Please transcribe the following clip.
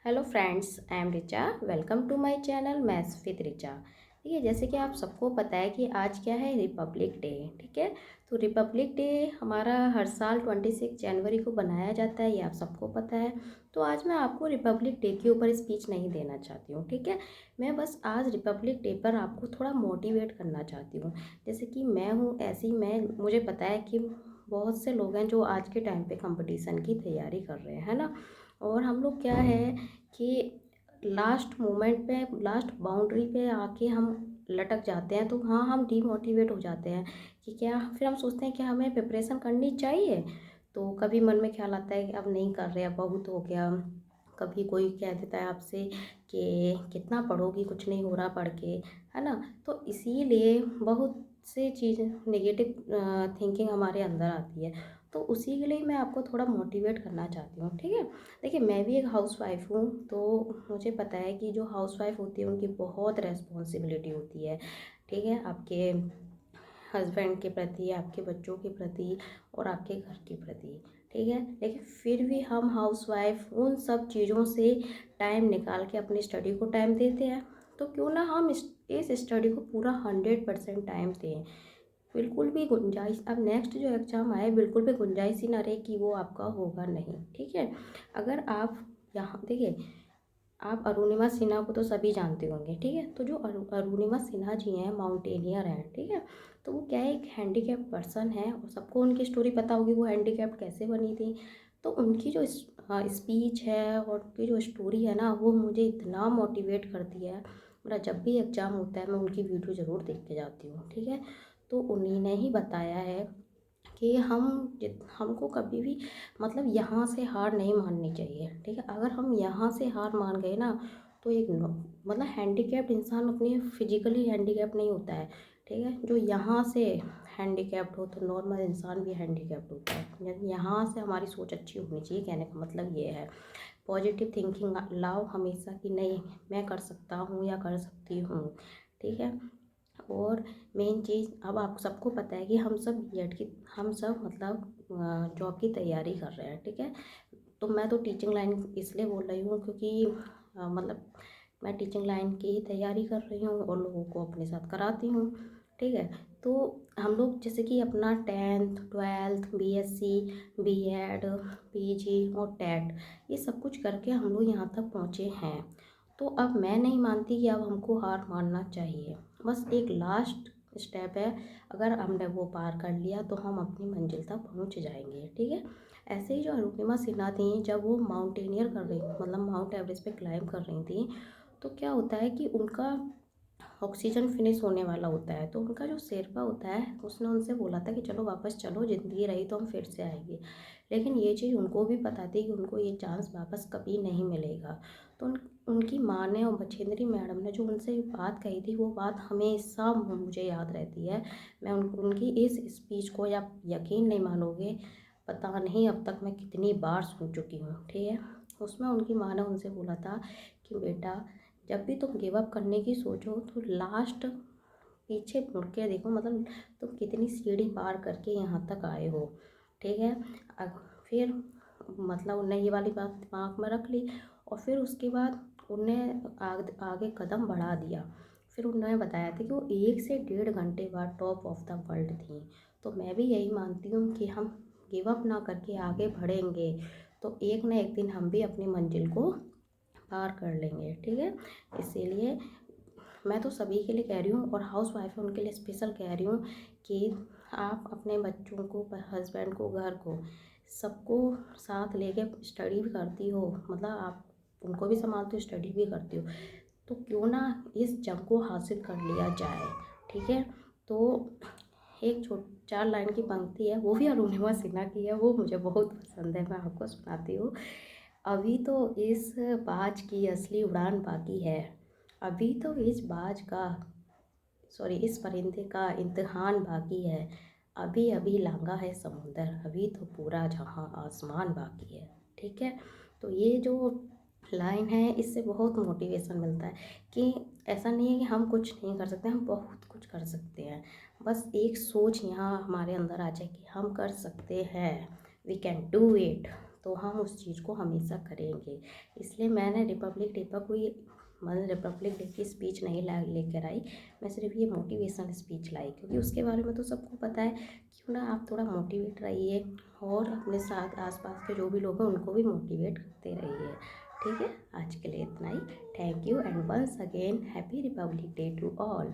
Hello friends, I am Richa. Welcome to my channel maths with Richa. ठीक है, जैसे कि आप सबको पता है कि आज क्या है, रिपब्लिक डे। ठीक है, तो रिपब्लिक डे हमारा हर साल 26 जनवरी को बनाया जाता है, ये आप सबको पता है। तो आज मैं आपको रिपब्लिक डे के ऊपर स्पीच नहीं देना चाहती हूँ। ठीक है, मैं बस आज रिपब्लिक डे पर आपको थोड़ा मोटिवेट करना चाहती हूँ। जैसे कि मैं हूँ ऐसी, मैं मुझे पता है कि बहुत से लोग हैं जो आज के टाइम पे कंपटीशन की तैयारी कर रहे हैं, है ना। और हम लोग क्या है कि लास्ट मोमेंट पे, लास्ट बाउंड्री पे आके हम लटक जाते हैं। तो हाँ, हम डीमोटिवेट हो जाते हैं कि क्या, फिर हम सोचते हैं कि हमें प्रिपरेशन करनी चाहिए। तो कभी मन में ख्याल आता है कि अब नहीं कर रहे, अब बहुत हो गया। कभी कोई कह देता है आपसे कि कितना पढ़ोगी, कुछ नहीं हो रहा पढ़ के, है ना। तो इसीलिए बहुत से चीज़ नेगेटिव थिंकिंग हमारे अंदर आती है। तो उसी के लिए मैं आपको थोड़ा मोटिवेट करना चाहती हूँ। ठीक है, देखिए मैं भी एक हाउसवाइफ हूँ, तो मुझे पता है कि जो हाउसवाइफ होती है उनकी बहुत रेस्पॉन्सिबिलिटी होती है। ठीक है, आपके हस्बैंड के प्रति, आपके बच्चों के प्रति और आपके घर के प्रति। ठीक है, लेकिन फिर भी हम हाउसवाइफ उन सब चीज़ों से टाइम निकाल के अपनी स्टडी को टाइम देते हैं। तो क्यों ना हम इस स्टडी को पूरा 100% टाइम दें। बिल्कुल भी गुंजाइश, अब नेक्स्ट जो एग्ज़ाम आए बिल्कुल भी गुंजाइश ही ना रहे कि वो आपका होगा नहीं। ठीक है, अगर आप यहाँ देखिए, आप अरुणिमा सिन्हा को तो सभी जानते होंगे। ठीक है, तो जो अरुणिमा सिन्हा जी हैं, माउंटेनियर हैं। ठीक है, तो वो क्या है, एक हैंडीकैप्ड पर्सन है और सबको उनकी स्टोरी पता होगी वो हैंडीकैप्ड कैसे बनी थी। तो उनकी जो स्पीच है और उनकी जो स्टोरी है ना, वो मुझे इतना मोटिवेट करती है। मेरा जब भी एग्ज़ाम होता है मैं उनकी वीडियो ज़रूर देख के जाती हूँ। ठीक है, तो उन्हीं ने ही बताया है कि हमको कभी भी मतलब यहाँ से हार नहीं माननी चाहिए। ठीक है, अगर हम यहाँ से हार मान गए ना, तो एक मतलब हैंडीकैप्ड इंसान अपनी फिजिकली हैंडीकैप्ड नहीं होता है। ठीक है, जो यहाँ से हैंडीकैप्ड हो तो नॉर्मल इंसान भी हैंडीकैप्ड होता है। यहाँ से हमारी सोच अच्छी होनी चाहिए, कहने का मतलब ये है। पॉजिटिव थिंकिंग लाओ हमेशा कि नहीं, मैं कर सकता हूँ या कर सकती हूँ। ठीक है, और मेन चीज़, अब आप सबको पता है कि हम सब मतलब जॉब की तैयारी कर रहे हैं। ठीक है, तो मैं तो टीचिंग लाइन इसलिए बोल रही हूँ क्योंकि मतलब मैं टीचिंग लाइन की ही तैयारी कर रही हूँ और लोगों को अपने साथ कराती हूँ। ठीक है, तो हम लोग जैसे कि अपना 10th 12th BSc B.Ed PG और टेट, ये सब कुछ करके हम लोग यहाँ तक पहुँचे हैं। तो अब मैं नहीं मानती कि अब हमको हार मानना चाहिए। बस एक लास्ट स्टेप है, अगर हमने वो पार कर लिया तो हम अपनी मंजिल तक पहुंच जाएंगे। ठीक है, ऐसे ही जो अरुणिमा सिन्हा थी, जब वो माउंटेनियर कर रही मतलब माउंट एवरेस्ट पे क्लाइंब कर रही थी, तो क्या होता है कि उनका ऑक्सीजन फिनिश होने वाला होता है। तो उनका जो शेरपा होता है उसने उनसे बोला था कि चलो वापस चलो, ज़िंदगी रही तो हम फिर से आएंगे। लेकिन ये चीज़ उनको भी पता थी कि उनको ये चांस वापस कभी नहीं मिलेगा। तो उनकी माँ ने और बछेंद्री मैडम ने जो उनसे बात कही थी, वो बात हमेशा मुझे याद रहती है। मैं उनकी इस स्पीच को, या यकीन नहीं मानोगे, पता नहीं अब तक मैं कितनी बार सुन चुकी हूँ। ठीक है, उसमें उनकी माँ ने उनसे बोला था कि बेटा, जब भी तुम गिव अप करने की सोचो तो लास्ट पीछे मुड़ के देखो, मतलब तुम कितनी सीढ़ी पार करके यहाँ तक आए हो। ठीक है, फिर मतलब उन्हें ये वाली बात दिमाग में रख ली और फिर उसके बाद उन्हें आगे कदम बढ़ा दिया। फिर उन्होंने बताया था कि वो 1 से 1.5 घंटे बाद टॉप ऑफ द वर्ल्ड थी। तो मैं भी यही मानती हूँ कि हम गिव अप ना करके आगे बढ़ेंगे तो एक ना एक दिन हम भी अपनी मंजिल को पार कर लेंगे। ठीक है, इसीलिए मैं तो सभी के लिए कह रही हूँ और हाउस वाइफ है उनके लिए स्पेशल कह रही हूँ कि आप अपने बच्चों को, हस्बैंड को, घर को, सबको साथ लेके स्टडी भी करती हो, मतलब आप उनको भी संभालती हो, स्टडी भी करती हो, तो क्यों ना इस जंग को हासिल कर लिया जाए। ठीक है, तो एक 4 लाइन की पंक्ति है, वो भी अरुणिमा सिन्हा की है, वो मुझे बहुत पसंद है, मैं आपको सुनाती हूँ। अभी तो इस बाज की असली उड़ान बाकी है, अभी तो इस परिंदे का इम्तिहान बाकी है, अभी अभी लांगा है समुंदर, अभी तो पूरा जहां आसमान बाकी है। ठीक है, तो ये जो लाइन है इससे बहुत मोटिवेशन मिलता है कि ऐसा नहीं है कि हम कुछ नहीं कर सकते, हम बहुत कुछ कर सकते हैं। बस एक सोच यहाँ हमारे अंदर आ जाए कि हम कर सकते हैं, वी कैन डू इट। तो हम उस चीज़ को हमेशा करेंगे। इसलिए मैंने रिपब्लिक डे पर कोई मतलब रिपब्लिक डे की स्पीच नहीं ला लेकर आई, मैं सिर्फ ये मोटिवेशनल स्पीच लाई, क्योंकि उसके बारे में तो सबको पता है। क्यों ना आप थोड़ा मोटिवेट रहिए और अपने साथ आसपास के जो भी लोग हैं उनको भी मोटिवेट करते रहिए। ठीक है, आज के लिए इतना ही। Thank you and once again happy Republic Day to all.